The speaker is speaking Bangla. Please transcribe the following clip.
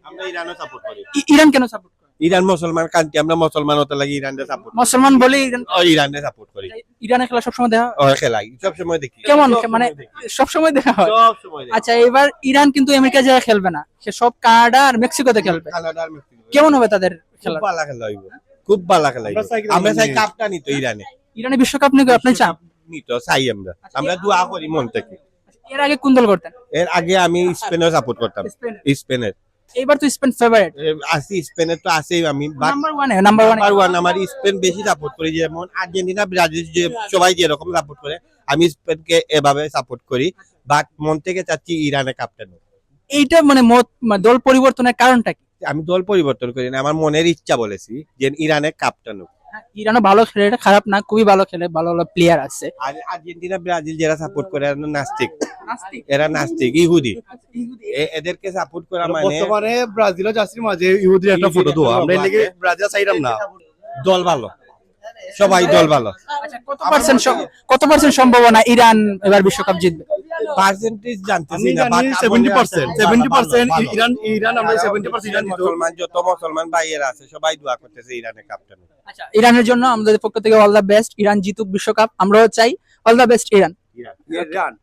আমরা ইরানও সাপোর্ট করি। ইরান কেন সাপোর্ট করে? ইরান মুসলমান কান্ট্রি, আমরা মুসলমান হতে লাগি ইরানকে সাপোর্ট করি। মুসলমান বলে ইরানকে সাপোর্ট করি। ইরানের খেলা সবসময় দেখা হয়? ও খেলাই সব সময় দেখি। কেমন মানে সবসময় দেখা হয়? সব সময় দেখি। আচ্ছা, এবার ইরান কিন্তু আমেরিকা যায় খেলবে না, সে সব কানাডা আর মেক্সিকোতে খেলবে। কানাডা আর মেক্সিকো। কেমন হবে তাদের খেলা? খুব ভালো খেলা হইব, খুব ভালো খেলা হইব। আমরা চাই কাপটা নিত ইরানে। ইরানি বিশ্বকাপ নিয়ে আপনি চান? নিত চাই আমরা দোয়া করি মন থেকে। এর আগে কোন দল করতেন? এর আগে আমি স্পেনের সাপোর্ট করতাম। স্পেনের এইবার তো স্পেন ফেভারিট, আসি স্পেনের তো আছেই আমি, নাম্বার ওয়ান নাম্বার ওয়ান আমার স্পেন বেশি সাপোর্ট করি। যেমন আর্জেন্টিনা ব্রাজিল যে সবাই যেরকম সাপোর্ট করে আমি স্পেনকে এভাবে সাপোর্ট করি, বাট মন থেকে চাচ্ছি ইরানে কাপটা নেব। এইটা মানে দল পরিবর্তনের কারণটা কি? আমি দল পরিবর্তন করি না, আমার মনের ইচ্ছা বলেছি যে ইরানে কাপটা নেব। ইরানও ভালো খেলে, এটা খারাপ না, খুবই ভালো খেলে, ভালো ভালো প্লেয়ার আছে। আর আর্জেন্টিনা ব্রাজিল যারা সাপোর্ট করে এরা নাস্তিক, এরা নাস্তিক ইহুদি। এদেরকে সাপোর্ট করা মানে বর্তমানে ব্রাজিলের জার্সির মাঝে ইহুদির একটা ফটো দেওয়া, আমরা এর লাগি ব্রাজিল চাইলাম না। দল ভালো, সবাই দল ভালো। কত পার্সেন্ট সম্ভাবনা ইরান এবার বিশ্বকাপ জিতবে? পার্সেন্টেজ জানতেছি আমি না, জানি 70% ইরান আমরা 70% ইরান জিতবে। মুসলমান যত মুসলমান ভাইয়েরা আছে সবাই দোয়া করতেছে ইরানের কাপটা নেব। আচ্ছা, ইরানের জন্য আমাদের পক্ষ থেকে অল দ্য বেস্ট, ইরান জিতুক বিশ্বকাপ, আমরাও চাই। All the best Iran. Iran